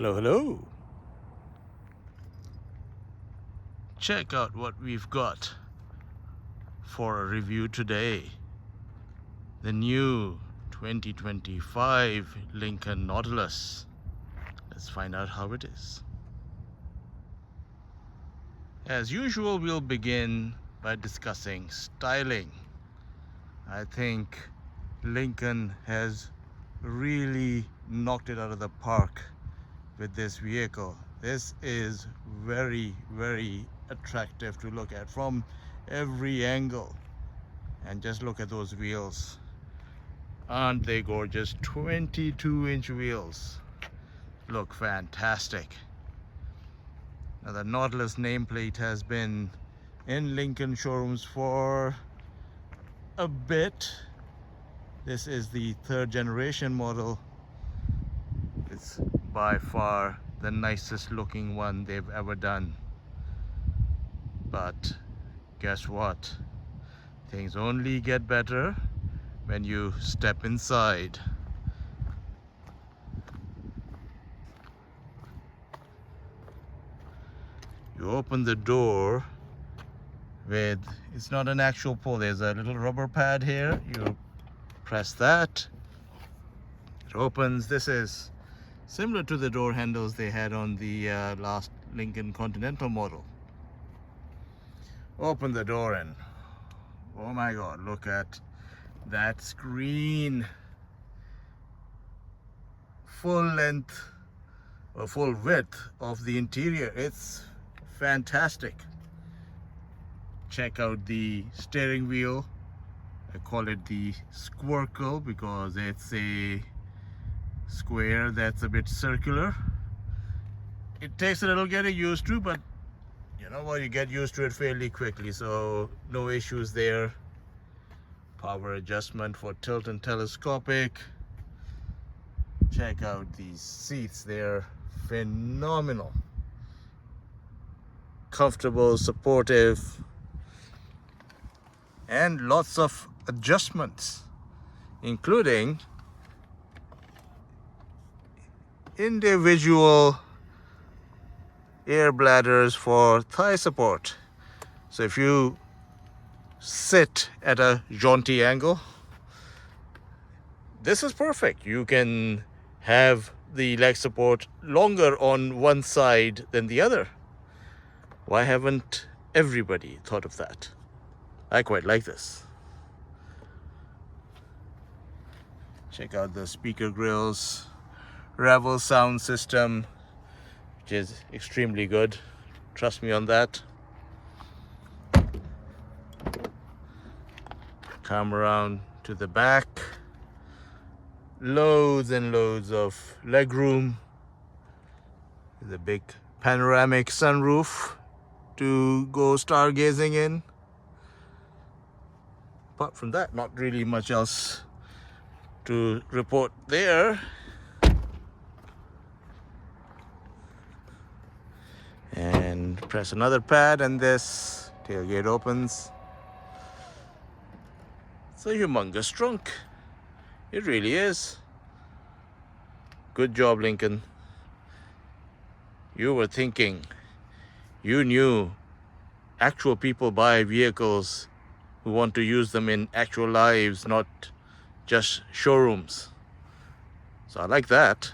Hello, hello. Check out what we've got for a review today. The new 2025 Lincoln Nautilus. Let's find out how it is. As usual, we'll begin by discussing styling. I think Lincoln has really knocked it out of the park with this vehicle. This is very, very attractive to look at from every angle. And just look at those wheels. Aren't they gorgeous? 22-inch wheels. Look fantastic. Now the Nautilus nameplate has been in Lincoln showrooms for a bit. This is the 3rd generation model. It's by far the nicest looking one they've ever done. But guess what? Things only get better when you step inside. You open the door with, it's not an actual pull, there's a little rubber pad here. You press that, it opens. This is similar to the door handles they had on the last Lincoln Continental model. Open the door and oh my god, look at that screen. Full length or full width of the interior. It's fantastic. Check out the steering wheel. I call it the squircle because it's a square that's a bit circular. It takes a little getting used to, but you know what, you get used to it fairly quickly, so no issues there. Power adjustment for tilt and telescopic. Check out these seats, they're phenomenal. Comfortable, supportive, and lots of adjustments, including individual air bladders for thigh support. So if you sit at a jaunty angle, this is perfect. You can have the leg support longer on one side than the other. Why haven't everybody thought of that? I quite like this. Check out the speaker grills, Revel sound system, which is extremely good. Trust me on that. Come around to the back. Loads and loads of legroom. The big panoramic sunroof to go stargazing in. Apart from that, not really much else to report there. And press another pad and this tailgate opens. It's a humongous trunk. It really is. Good job, Lincoln. You were thinking. You knew actual people buy vehicles who want to use them in actual lives, not just showrooms. So I like that.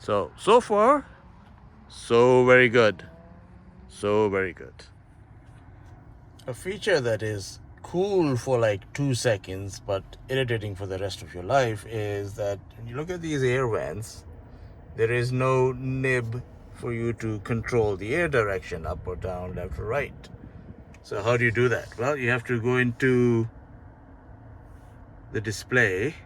So far, so very good. So very good. A feature that is cool for like 2 seconds but irritating for the rest of your life is that when you look at these air vents, there is no nib for you to control the air direction, up or down, left or right. So how do you do that? Well, you have to go into the display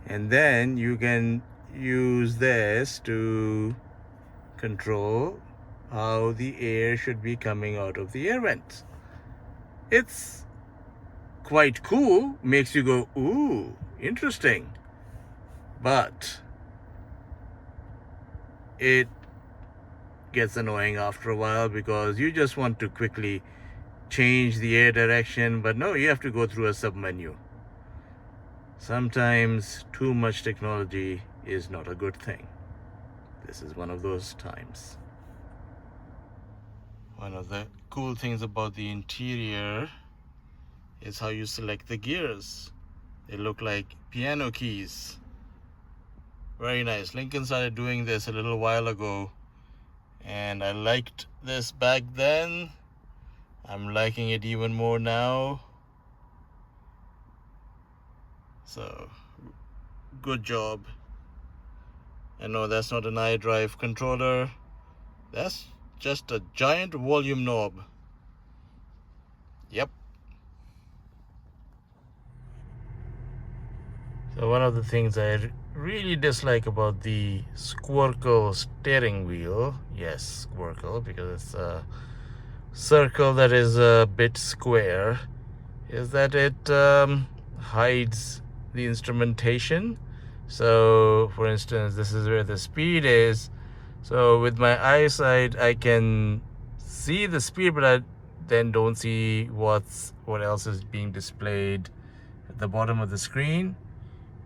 and then you can use this to control how the air should be coming out of the air vents. It's quite cool, makes you go, ooh, interesting. But it gets annoying after a while because you just want to quickly change the air direction, but no, you have to go through a sub-menu. Sometimes too much technology is not a good thing. This is one of those times. One of the cool things about the interior is how you select the gears. They look like piano keys. Very nice. Lincoln started doing this a little while ago, and I liked this back then. I'm liking it even more now. So, good job. And no, that's not an iDrive controller. That's just a giant volume knob. Yep. So one of the things I really dislike about the Squircle steering wheel, yes, Squircle, because it's a circle that is a bit square, is that it hides the instrumentation. So for instance, this is where the speed is. So with my eyesight, I can see the speed, but I then don't see what else is being displayed at the bottom of the screen.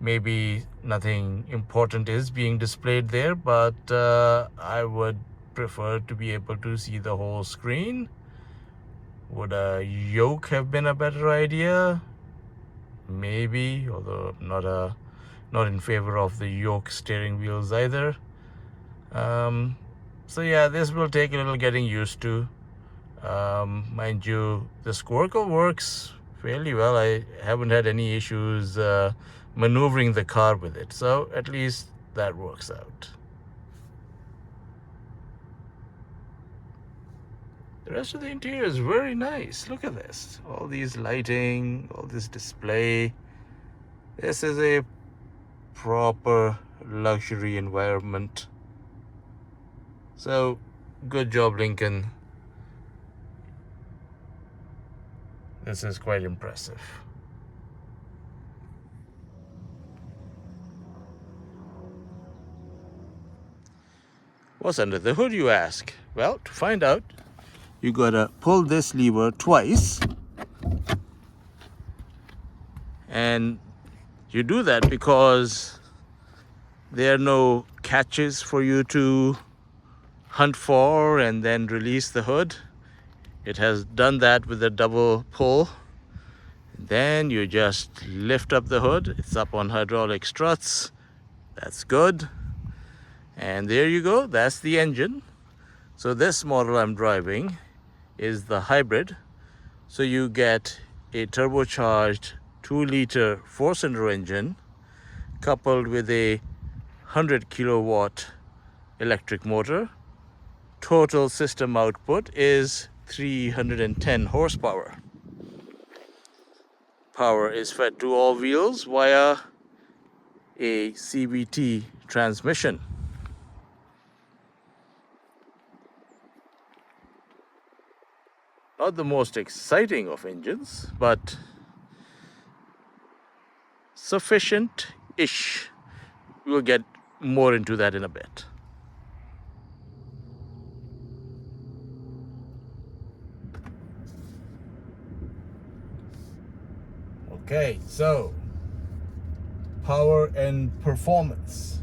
Maybe nothing important is being displayed there, but I would prefer to be able to see the whole screen. Would a yoke have been a better idea? Maybe, although I'm not in favor of the yoke steering wheels either. So yeah, this will take a little getting used to. Mind you, the Squircle works fairly well. I haven't had any issues maneuvering the car with it, so at least that works out. The rest of the interior is very nice. Look at this. All these lighting, all this display. This is a proper luxury environment. So, good job, Lincoln. This is quite impressive. What's under the hood, you ask? Well, to find out, you gotta pull this lever twice, and you do that because there are no catches for you to hunt for and then release the hood. It has done that with a double pull. Then you just lift up the hood. It's up on hydraulic struts. That's good. And there you go, that's the engine. So this model I'm driving is the hybrid. So you get a turbocharged 2-liter 4-cylinder engine coupled with a 100 kilowatt electric motor. Total system output is 310 horsepower. Power is fed to all wheels via a CVT transmission. Not the most exciting of engines, but sufficient-ish. We'll get more into that in a bit. Okay, so power and performance.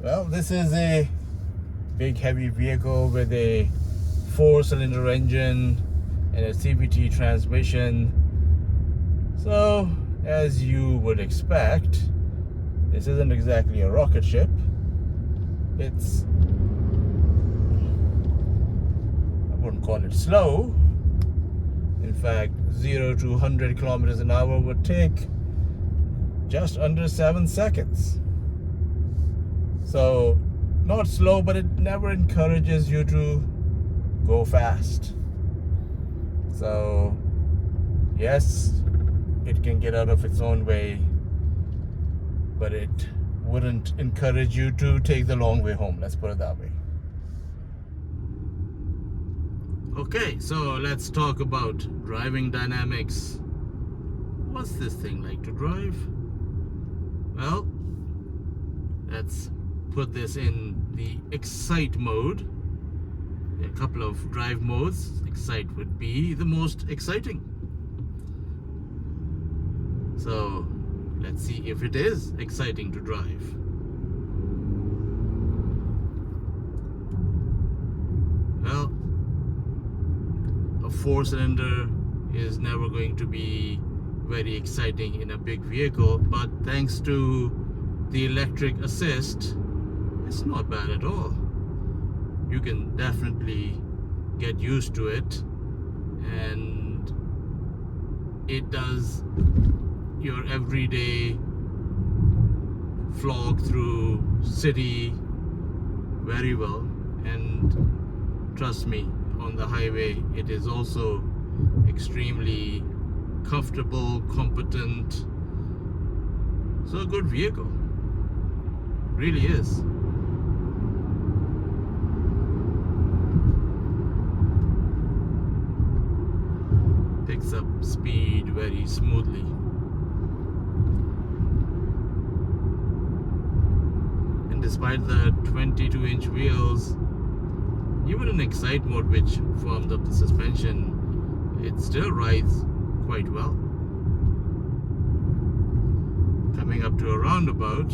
Well, this is a big heavy vehicle with a 4-cylinder engine and a CVT transmission. So, as you would expect, this isn't exactly a rocket ship. It's, I wouldn't call it slow. In fact, 0 to 100 kilometers an hour would take just under 7 seconds. So, not slow, but it never encourages you to go fast. So, yes, it can get out of its own way, but it wouldn't encourage you to take the long way home. Let's put it that way. Okay, so let's talk about driving dynamics. What's this thing like to drive? Well, let's put this in the excite mode. a couple of drive modes. Excite would be the most exciting. So let's see if it is exciting to drive. Well, a 4-cylinder is never going to be very exciting in a big vehicle, but thanks to the electric assist, it's not bad at all. You can definitely get used to it, and it does your everyday slog through city very well. And trust me, on the highway it is also extremely comfortable, competent. So a good vehicle, really is. Picks up speed very smoothly. And despite the 22-inch wheels, even in Excite mode, which formed up the suspension, it still rides quite well. Coming up to a roundabout,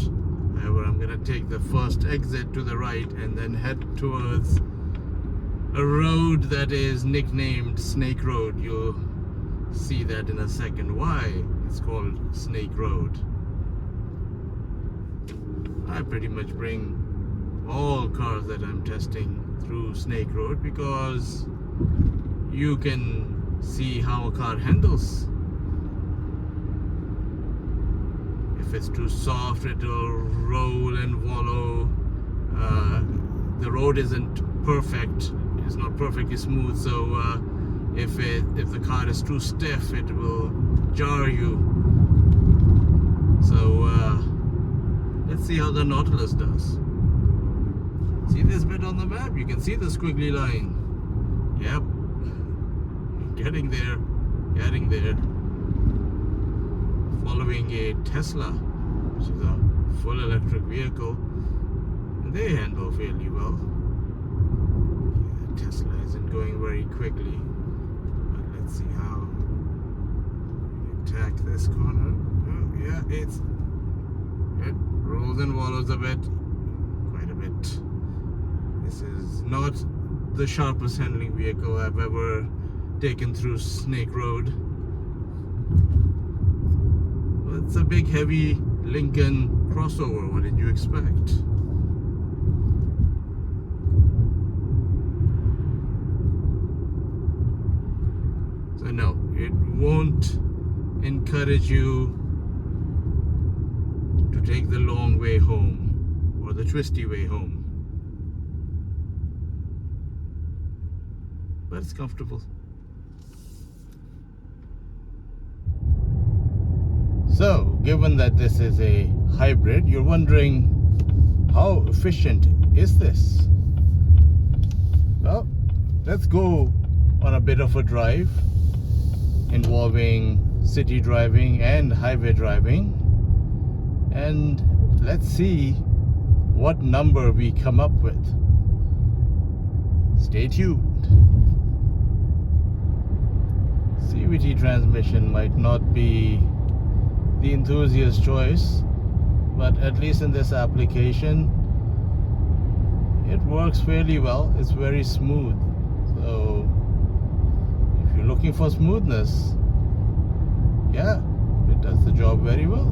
however, I'm going to take the first exit to the right and then head towards a road that is nicknamed Snake Road. You'll see that in a second why it's called Snake Road. I pretty much bring all cars that I'm testing through Snake Road because you can see how a car handles. If it's too soft, it'll roll and wallow. The road isn't perfect, it's not perfectly smooth, so if the car is too stiff, it will jar you. So let's see how the Nautilus does. See this bit on the map? You can see the squiggly line. Yep. Getting there. Getting there. Following a Tesla, which is a full electric vehicle. And they handle fairly well. The Tesla isn't going very quickly. But let's see how we attack this corner. Oh, yeah, it rolls and wallows a bit. Quite a bit. This is not the sharpest handling vehicle I've ever taken through Snake Road. Well, it's a big, heavy Lincoln crossover. What did you expect? So no, it won't encourage you to take the long way home or the twisty way home. But it's comfortable. So, given that this is a hybrid, you're wondering how efficient is this? Well, let's go on a bit of a drive involving city driving and highway driving, and let's see what number we come up with. Stay tuned. CVT transmission might not be the enthusiast choice, but at least in this application it works fairly well. It's very smooth, so if you're looking for smoothness, yeah, it does the job very well.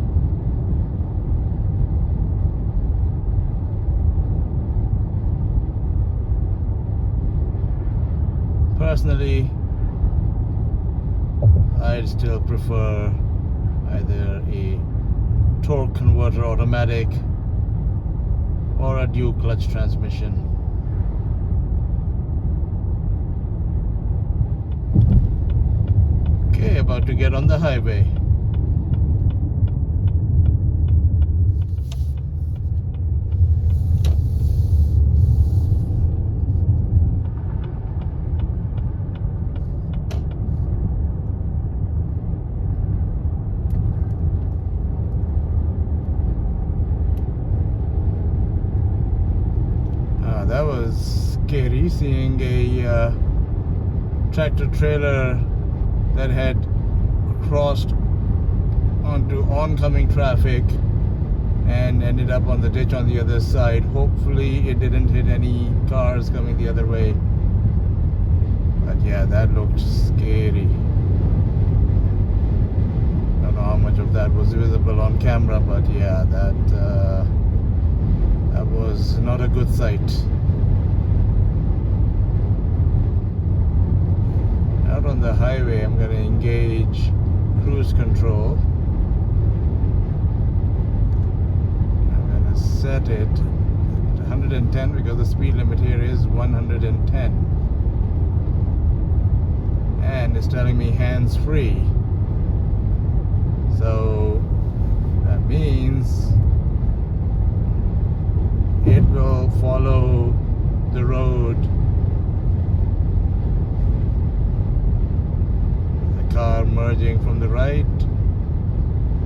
Personally, I'd still prefer either a torque converter automatic or a dual clutch transmission. Okay, about to get on the highway. That was scary seeing a tractor trailer that had crossed onto oncoming traffic and ended up on the ditch on the other side. Hopefully it didn't hit any cars coming the other way. But yeah, that looked scary. I don't know how much of that was visible on camera, but yeah, that was not a good sight. Out on the highway, I'm going to engage cruise control. I'm going to set it to 110 because the speed limit here is 110. And it's telling me hands-free. So that means it will follow the road. The car merging from the right.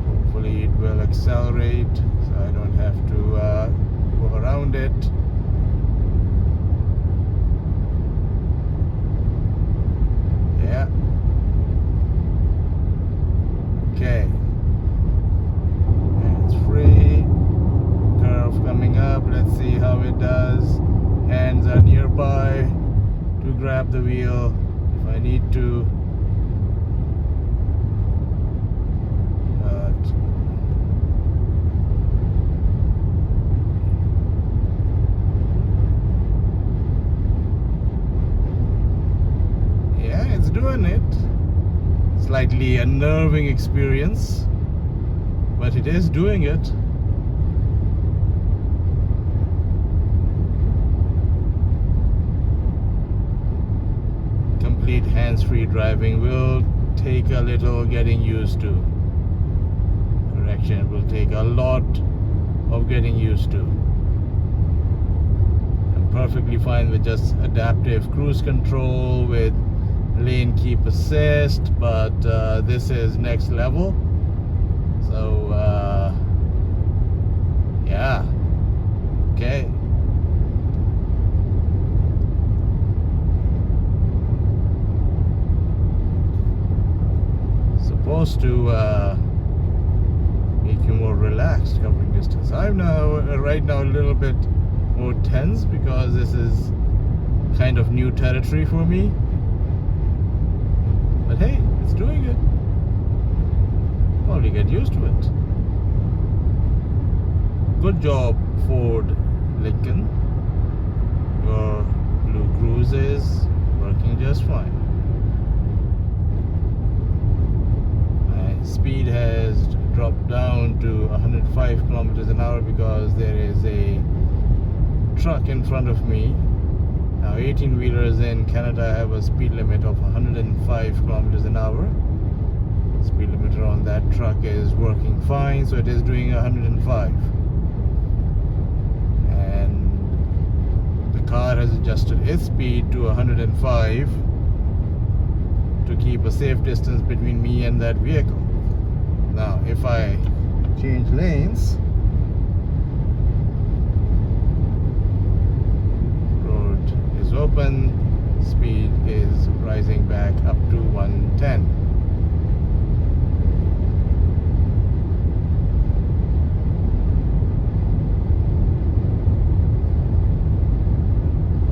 Hopefully it will accelerate so I don't have to go around it. Yeah. Okay. Hands free. Curve coming up. Let's see how it does. Hands are nearby to grab the wheel if I need to. Doing it. Slightly unnerving experience, but it is doing it. Complete hands-free driving will take a little getting used to. Correction, it will take a lot of getting used to. I'm perfectly fine with just adaptive cruise control with lane keep assist, but this is next level. So yeah, okay. Supposed to make you more relaxed covering distance. I'm now right now a little bit more tense because this is kind of new territory for me. But hey, it's doing it. Probably get used to it. Good job, Ford Lincoln. Your BlueCruise is working just fine. My speed has dropped down to 105 kilometers an hour because there is a truck in front of me. Now 18-wheelers in Canada have a speed limit of 105 kilometers an hour. The speed limiter on that truck is working fine, so it is doing 105. And the car has adjusted its speed to 105 to keep a safe distance between me and that vehicle. Now if I change lanes, open, speed is rising back up to 110.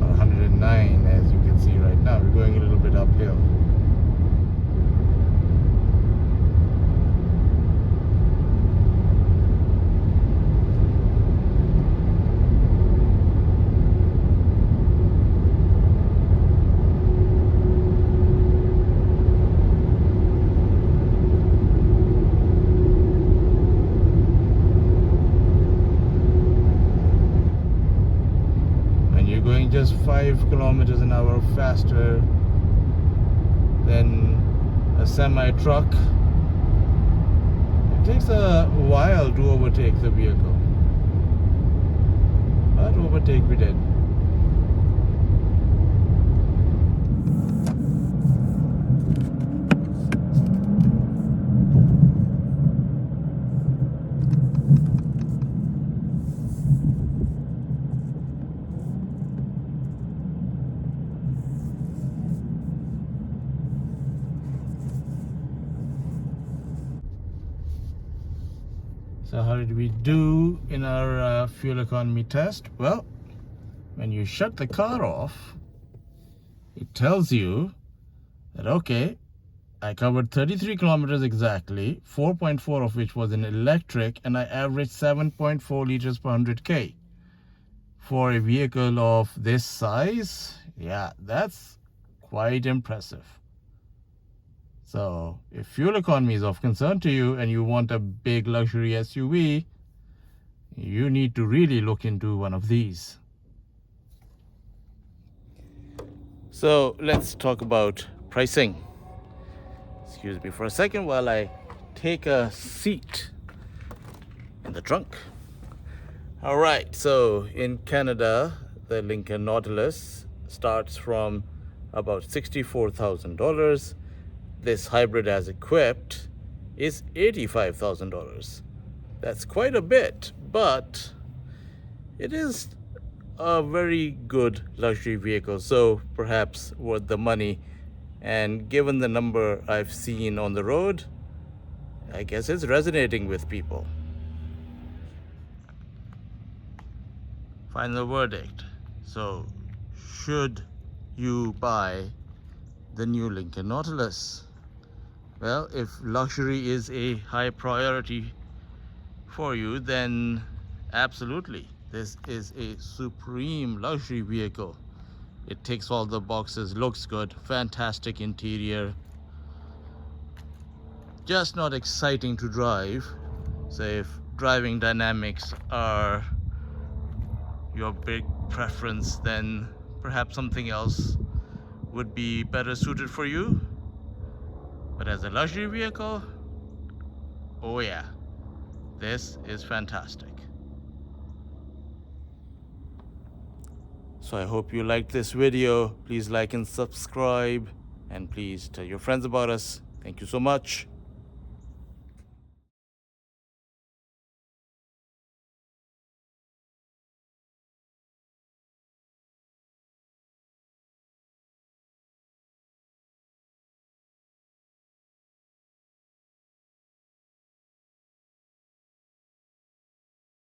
Or 109 as you can see right now. We're going a little bit uphill. Just 5 kilometers an hour faster than a semi-truck. It takes a while to overtake the vehicle, but overtake we did. So how did we do in our fuel economy test? Well, when you shut the car off, it tells you that, okay, I covered 33 kilometers exactly, 4.4 of which was in electric, and I averaged 7.4 liters per 100k. For a vehicle of this size, yeah, that's quite impressive. So if fuel economy is of concern to you and you want a big luxury SUV, you need to really look into one of these. So let's talk about pricing. Excuse me for a second while I take a seat in the trunk. All right, so in Canada, the Lincoln Nautilus starts from about $64,000. This hybrid as equipped is $85,000. That's quite a bit, but it is a very good luxury vehicle, so perhaps worth the money. And given the number I've seen on the road, I guess it's resonating with people. Final verdict. So, should you buy the new Lincoln Nautilus? Well, if luxury is a high priority for you, then absolutely. This is a supreme luxury vehicle. It ticks all the boxes, looks good, fantastic interior. Just not exciting to drive. So if driving dynamics are your big preference, then perhaps something else would be better suited for you. But as a luxury vehicle, oh yeah, this is fantastic. So I hope you liked this video. Please like and subscribe, and please tell your friends about us. Thank you so much.